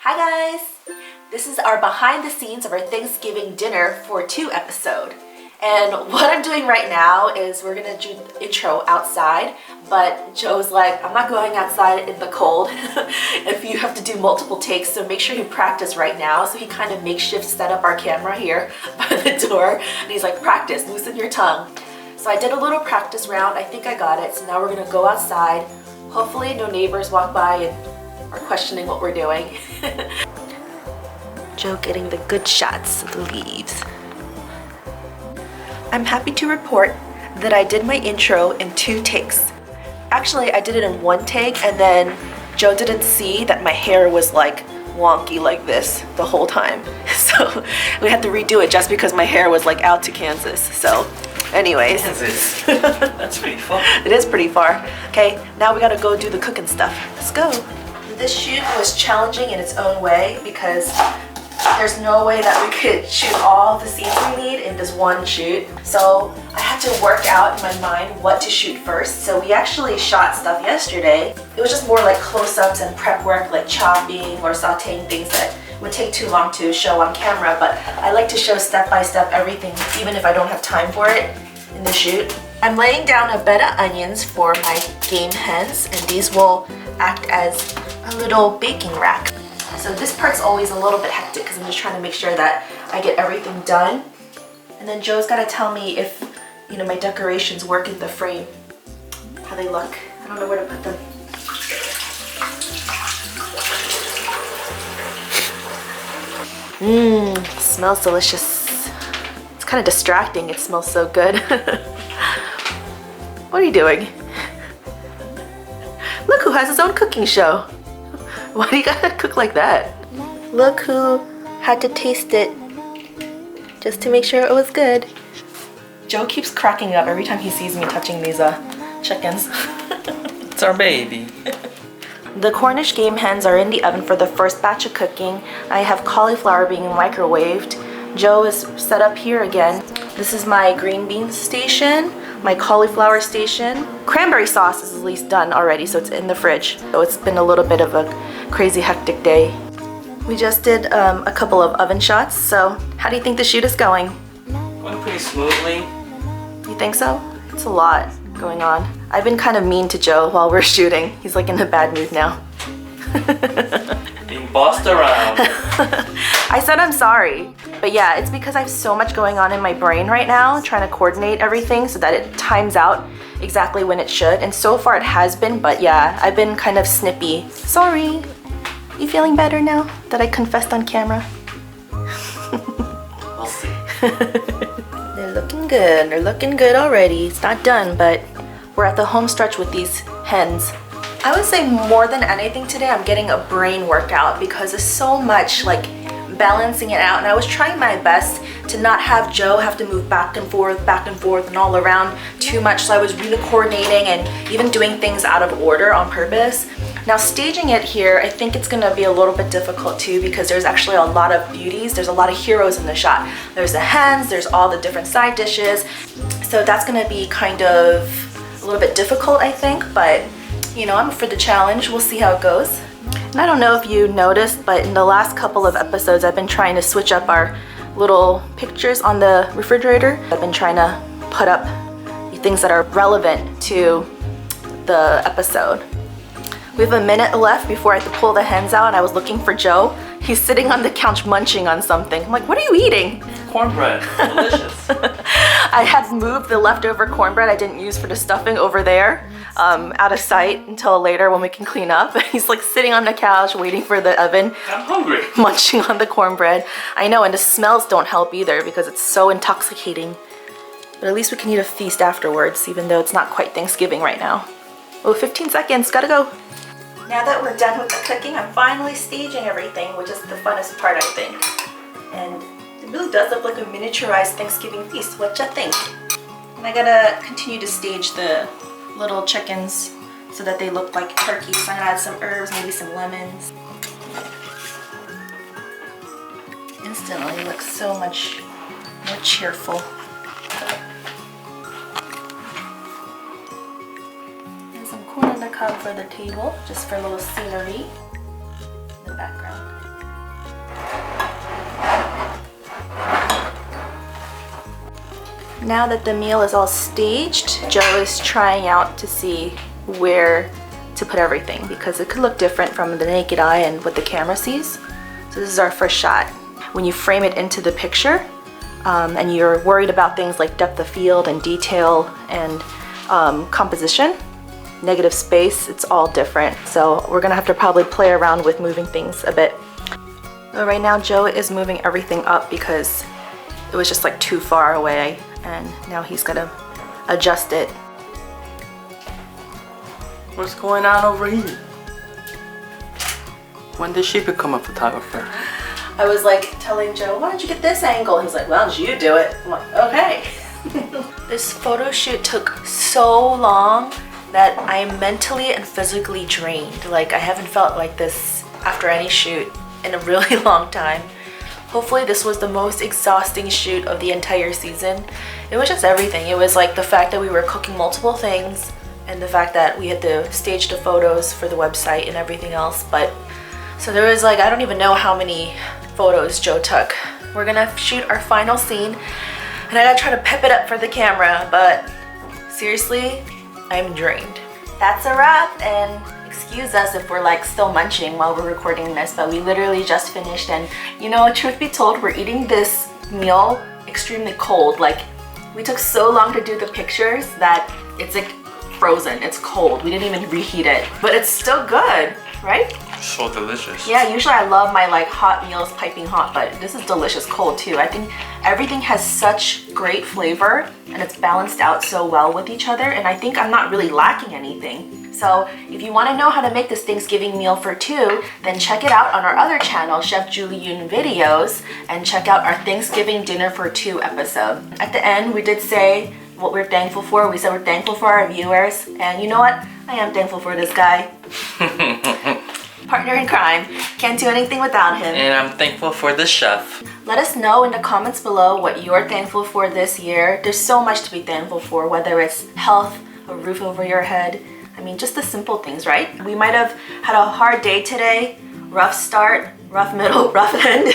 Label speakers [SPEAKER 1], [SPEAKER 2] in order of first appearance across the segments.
[SPEAKER 1] Hi guys! This is our behind the scenes of our Thanksgiving dinner for 2 episode. And what I'm doing right now is we're gonna do the intro outside, but Joe's like, I'm not going outside in the cold if you have to do multiple takes, so make sure you practice right now. So he kind of makeshift set up our camera here by the door, and he's like, practice, loosen your tongue. So I did a little practice round, I think I got it, so now we're gonna go outside. Hopefully no neighbors walk by and are questioning what we're doing. Joe getting the good shots of the leaves. I'm happy to report that I did my intro in 2 takes. Actually, I did it in 1 take, and then Joe didn't see that my hair was like wonky like this the whole time. So we had to redo it just because my hair was like out to Kansas. So anyways.
[SPEAKER 2] Kansas. That's pretty far.
[SPEAKER 1] It is pretty far. Okay, now we gotta go do the cooking stuff. Let's go. This shoot was challenging in its own way because there's no way that we could shoot all the scenes we need in this 1 shoot. So I had to work out in my mind what to shoot first. So we actually shot stuff yesterday. It was just more like close-ups and prep work, like chopping or sauteing things that would take too long to show on camera. But I like to show step-by-step everything, even if I don't have time for it in the shoot. I'm laying down a bed of onions for my game hens, and these will act as a little baking rack. So this part's always a little bit hectic because I'm just trying to make sure that I get everything done. And then Joe's got to tell me if, you know, my decorations work in the frame, how they look. I don't know where to put them. Smells delicious. It's kind of distracting. It smells so good. What are you doing? Look who has his own cooking show. Why do you gotta cook like that? Look who had to taste it just to make sure it was good. Joe keeps cracking up every time he sees me touching these chickens.
[SPEAKER 2] It's our baby.
[SPEAKER 1] The Cornish game hens are in the oven for the first batch of cooking. I have cauliflower being microwaved. Joe is set up here again. This is my green beans station, my cauliflower station. Cranberry sauce is at least done already, so it's in the fridge. So it's been a little bit of a crazy hectic day. We just did a couple of oven shots, so how do you think the shoot is going?
[SPEAKER 2] Going pretty smoothly.
[SPEAKER 1] You think so? It's a lot going on. I've been kind of mean to Joe while we're shooting. He's like in a bad mood now.
[SPEAKER 2] Being bossed around.
[SPEAKER 1] I said I'm sorry, but yeah, it's because I have so much going on in my brain right now, trying to coordinate everything so that it times out exactly when it should. And so far it has been, but yeah, I've been kind of snippy. Sorry. You feeling better now that I confessed on camera?
[SPEAKER 2] We'll see.
[SPEAKER 1] They're looking good. They're looking good already. It's not done, but we're at the home stretch with these hens. I would say more than anything today, I'm getting a brain workout because there's so much like balancing it out, and I was trying my best to not have Joe have to move back and forth and all around too much. So I was really coordinating and even doing things out of order on purpose. Now staging it here, I think it's gonna be a little bit difficult too because there's actually a lot of beauties. There's a lot of heroes in the shot. There's the hens, there's all the different side dishes. So that's gonna be kind of a little bit difficult, I think, but you know, I'm up for the challenge. We'll see how it goes. And I don't know if you noticed, but in the last couple of episodes, I've been trying to switch up our little pictures on the refrigerator. I've been trying to put up things that are relevant to the episode. We have a minute left before I have to pull the hens out, and I was looking for Joe. He's sitting on the couch munching on something. I'm like, what are you eating?
[SPEAKER 2] Cornbread. Delicious.
[SPEAKER 1] I had moved the leftover cornbread I didn't use for the stuffing over there, out of sight until later when we can clean up. He's like sitting on the couch waiting for the oven.
[SPEAKER 2] I'm hungry.
[SPEAKER 1] Munching on the cornbread. I know, and the smells don't help either because it's so intoxicating. But at least we can eat a feast afterwards, even though it's not quite Thanksgiving right now. Oh, 15 seconds, gotta go. Now that we're done with the cooking, I'm finally staging everything, which is the funnest part, I think. And it really does look like a miniaturized Thanksgiving feast. What you think? And I gotta continue to stage the little chickens so that they look like turkeys. So I'm gonna add some herbs, maybe some lemons. Instantly looks so much more cheerful. Corn on the cob for the table, just for a little scenery in the background. Now that the meal is all staged, Joe is trying out to see where to put everything because it could look different from the naked eye and what the camera sees. So this is our first shot. When you frame it into the picture and you're worried about things like depth of field and detail and composition, negative space, it's all different. So we're gonna have to probably play around with moving things a bit. So right now Joe is moving everything up because it was just like too far away, and now he's gonna adjust it.
[SPEAKER 2] What's going on over here? When did she become a photographer?
[SPEAKER 1] I was like telling Joe, why don't you get this angle? He's like, well, you do it. I'm like, okay. This photo shoot took so long that I am mentally and physically drained. Like I haven't felt like this after any shoot in a really long time. Hopefully this was the most exhausting shoot of the entire season. It was just everything. It was like the fact that we were cooking multiple things and the fact that we had to stage the photos for the website and everything else. But so there was like, I don't even know how many photos Joe took. We're gonna shoot our final scene and I gotta try to pep it up for the camera, but seriously, I'm drained. That's a wrap, and excuse us if we're like still munching while we're recording this, but we literally just finished, and you know, truth be told, we're eating this meal extremely cold. Like we took so long to do the pictures that it's like frozen, it's cold. We didn't even reheat it, but it's still good, right?
[SPEAKER 2] So delicious.
[SPEAKER 1] Yeah, usually I love my like hot meals piping hot, but this is delicious cold too. I think everything has such great flavor and it's balanced out so well with each other, and I think I'm not really lacking anything. So if you want to know how to make this Thanksgiving meal for two, then check it out on our other channel, Chef Julie Yoon Videos, and check out our Thanksgiving Dinner for Two episode. At the end, we did say what we're thankful for. We said we're thankful for our viewers, and you know what? I am thankful for this guy. Partner in crime. Can't do anything without him.
[SPEAKER 2] And I'm thankful for the chef.
[SPEAKER 1] Let us know in the comments below what you're thankful for this year. There's so much to be thankful for, whether it's health, a roof over your head. I mean, just the simple things, right? We might have had a hard day today, rough start, rough middle, rough end.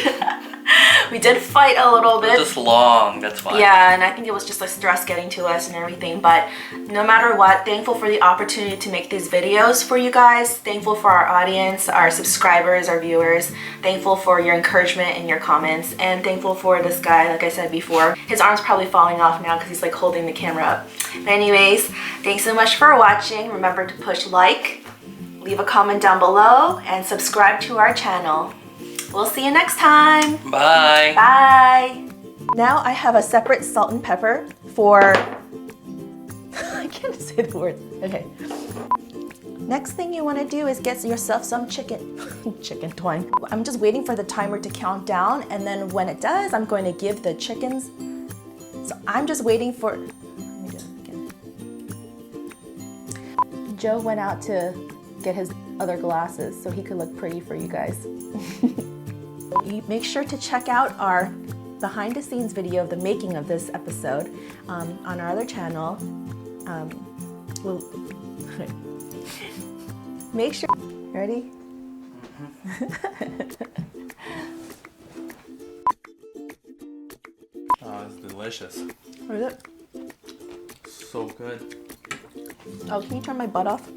[SPEAKER 1] We did fight a little bit.
[SPEAKER 2] It was just long, that's why.
[SPEAKER 1] Yeah, and I think it was just like stress getting to us and everything, but no matter what, thankful for the opportunity to make these videos for you guys, thankful for our audience, our subscribers, our viewers, thankful for your encouragement and your comments, and thankful for this guy, like I said before. His arm's probably falling off now because he's like holding the camera up. But anyways, thanks so much for watching. Remember to push like, leave a comment down below, and subscribe to our channel. We'll see you next time.
[SPEAKER 2] Bye.
[SPEAKER 1] Bye. Now I have a separate salt and pepper for, I can't say the word. Okay. Next thing you want to do is get yourself some chicken twine. I'm just waiting for the timer to count down, and then when it does, I'm going to give the chickens. So I'm just waiting for, let me do it again. Joe went out to get his other glasses so he could look pretty for you guys. Make sure to check out our behind the scenes video of the making of this episode on our other channel. Make sure, ready?
[SPEAKER 2] Oh, it's delicious.
[SPEAKER 1] What is it?
[SPEAKER 2] So good.
[SPEAKER 1] Oh, can you turn my butt off?